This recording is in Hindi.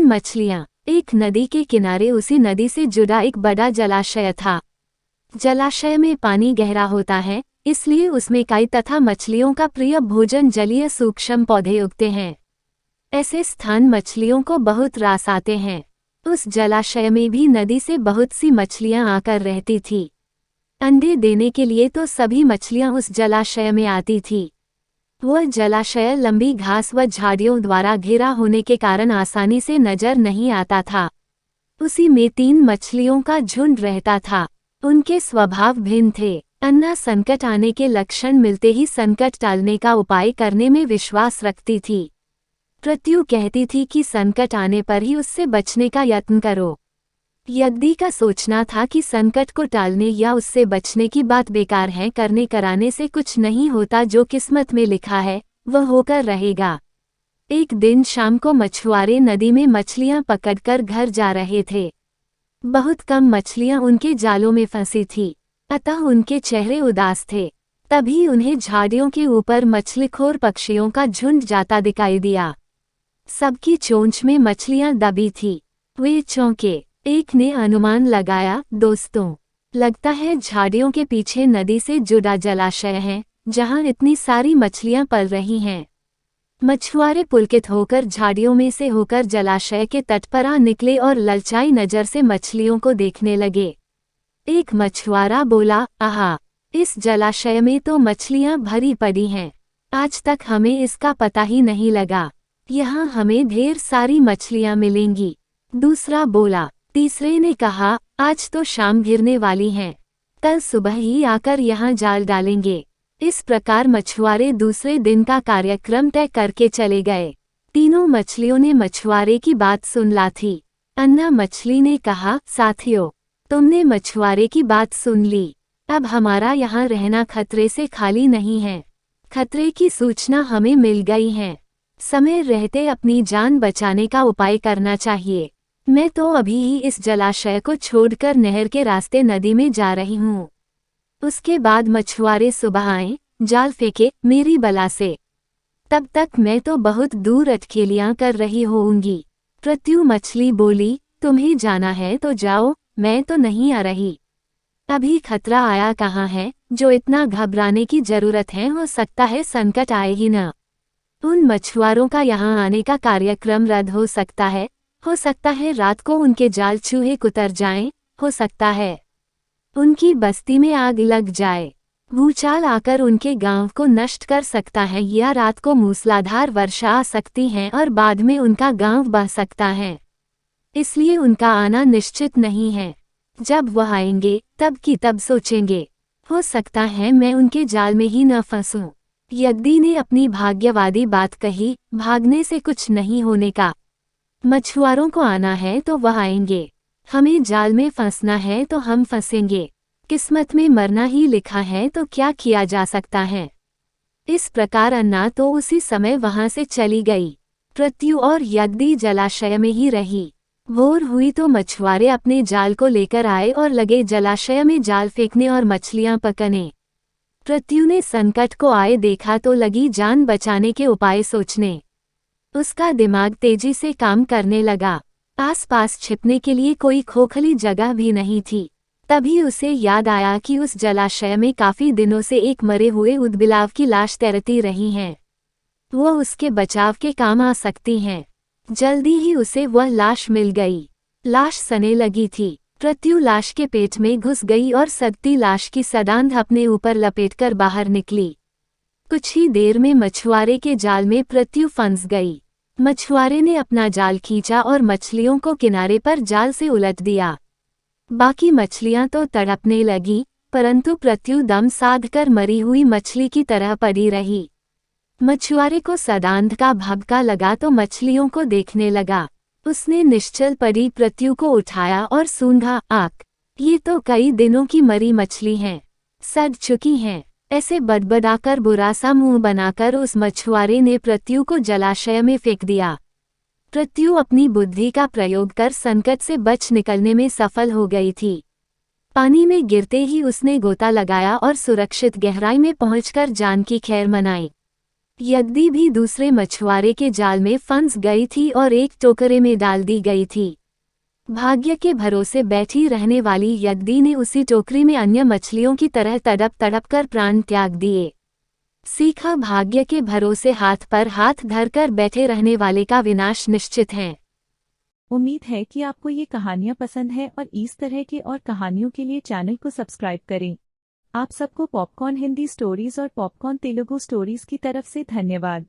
मछलियाँ। एक नदी के किनारे उसी नदी से जुड़ा एक बड़ा जलाशय था। जलाशय में पानी गहरा होता है, इसलिए उसमें काई तथा मछलियों का प्रिय भोजन जलीय सूक्ष्म पौधे उगते हैं। ऐसे स्थान मछलियों को बहुत रास आते हैं। उस जलाशय में भी नदी से बहुत सी मछलियां आकर रहती थी। अंडे देने के लिए तो सभी मछलियां उस जलाशय में आती थी। वह जलाशय लंबी घास व झाड़ियों द्वारा घिरा होने के कारण आसानी से नजर नहीं आता था। उसी में 3 मछलियों का झुंड रहता था। उनके स्वभाव भिन्न थे। अन्ना संकट आने के लक्षण मिलते ही संकट टालने का उपाय करने में विश्वास रखती थी। प्रत्यु कहती थी कि संकट आने पर ही उससे बचने का यत्न करो। यद्दी का सोचना था कि संकट को टालने या उससे बचने की बात बेकार है, करने कराने से कुछ नहीं होता, जो किस्मत में लिखा है वह होकर रहेगा। एक दिन शाम को मछुआरे नदी में मछलियां पकड़कर घर जा रहे थे। बहुत कम मछलियां उनके जालों में फंसी थी, अतः उनके चेहरे उदास थे। तभी उन्हें झाड़ियों के ऊपर मछलीखोर पक्षियों का झुंड जाता दिखाई दिया। सबकी चोंच में मछलियां दबी थी। वे चौंके। एक ने अनुमान लगाया, दोस्तों, लगता है झाड़ियों के पीछे नदी से जुड़ा जलाशय है, जहां इतनी सारी मछलियां पल रही हैं। मछुआरे पुलकित होकर झाड़ियों में से होकर जलाशय के तट पर आ निकले और ललचाई नजर से मछलियों को देखने लगे। एक मछुआरा बोला, आहा, इस जलाशय में तो मछलियां भरी पड़ी हैं। आज तक हमें इसका पता ही नहीं लगा। यहाँ हमें ढेर सारी मछलियां मिलेंगी। दूसरा बोला। तीसरे ने कहा, आज तो शाम घिरने वाली हैं, कल सुबह ही आकर यहाँ जाल डालेंगे। इस प्रकार मछुआरे दूसरे दिन का कार्यक्रम तय करके चले गए। तीनों मछलियों ने मछुआरे की बात सुन ला थी। अन्ना मछली ने कहा, साथियों, तुमने मछुआरे की बात सुन ली। अब हमारा यहाँ रहना खतरे से खाली नहीं है। खतरे की सूचना हमें मिल गई है। समय रहते अपनी जान बचाने का उपाय करना चाहिए। मैं तो अभी ही इस जलाशय को छोड़कर नहर के रास्ते नदी में जा रही हूँ। उसके बाद मछुआरे सुबह आए, जाल फेंके मेरी बला से। तब तक मैं तो बहुत दूर अटखेलियां कर रही होऊंगी। प्रत्यु मछली बोली, तुम्हें जाना है तो जाओ, मैं तो नहीं आ रही। अभी खतरा आया कहाँ है, जो इतना घबराने की जरूरत है। हो सकता है संकट आए ही न। उन मछुआरों का यहाँ आने का कार्यक्रम रद्द हो सकता है रात को उनके जाल चूहे कुतर जाएं, हो सकता है उनकी बस्ती में आग लग जाए, भूचाल आकर उनके गांव को नष्ट कर सकता है, या रात को मूसलाधार वर्षा आ सकती है और बाद में उनका गांव बह सकता है। इसलिए उनका आना निश्चित नहीं है। जब वह आएंगे तब की तब सोचेंगे। हो सकता है मैं उनके जाल में ही न फंसूं। यद्दी ने अपनी भाग्यवादी बात कही, भागने से कुछ नहीं होने का। मछुआरों को आना है तो वह आएंगे, हमें जाल में फंसना है तो हम फंसेंगे। किस्मत में मरना ही लिखा है तो क्या किया जा सकता है। इस प्रकार अन्ना तो उसी समय वहां से चली गई। प्रत्यु और यद्दी जलाशय में ही रही। भोर हुई तो मछुआरे अपने जाल को लेकर आए और लगे जलाशय में जाल फेंकने और मछलियां पकने। प्रत्यु ने संकट को आए देखा तो लगी जान बचाने के उपाय सोचने। उसका दिमाग तेजी से काम करने लगा। आसपास छिपने के लिए कोई खोखली जगह भी नहीं थी। तभी उसे याद आया कि उस जलाशय में काफी दिनों से एक मरे हुए ऊदबिलाव की लाश तैरती रही है। वह उसके बचाव के काम आ सकती हैं। जल्दी ही उसे वह लाश मिल गई। लाश सने लगी थी। प्रत्यु लाश के पेट में घुस गई और सदती लाश की सदांध अपने ऊपर लपेटकर बाहर निकली। कुछ ही देर में मछुआरे के जाल में प्रत्यु फंस गई। मछुआरे ने अपना जाल खींचा और मछलियों को किनारे पर जाल से उलट दिया। बाकी मछलियां तो तड़पने लगी, परंतु प्रत्यु दम साधकर मरी हुई मछली की तरह पड़ी रही। मछुआरे को सदांध का भभका लगा तो मछलियों को देखने लगा। उसने निश्चल पड़ी प्रत्यु को उठाया और सूंघा, आक, ये तो कई दिनों की मरी मछली हैं, सड़ चुकी हैं। ऐसे बड़बड़ाकर बुरा सा मुंह बनाकर उस मछुआरे ने प्रत्यु को जलाशय में फेंक दिया। प्रत्यु अपनी बुद्धि का प्रयोग कर संकट से बच निकलने में सफल हो गई थी। पानी में गिरते ही उसने गोता लगाया और सुरक्षित गहराई में पहुंचकर जान की खैर मनाई। यद्दी भी दूसरे मछुआरे के जाल में फंस गई थी और एक टोकरे में डाल दी गई थी। भाग्य के भरोसे बैठी रहने वाली यद्दी ने उसी टोकरी में अन्य मछलियों की तरह तड़प तड़प कर प्राण त्याग दिए। सीखा, भाग्य के भरोसे हाथ पर हाथ धरकर बैठे रहने वाले का विनाश निश्चित है। उम्मीद है कि आपको ये कहानियाँ पसंद है और इस तरह की और कहानियों के लिए चैनल को सब्सक्राइब करें। आप सबको पॉपकॉर्न हिंदी स्टोरीज और पॉपकॉर्न तेलुगु स्टोरीज की तरफ से धन्यवाद।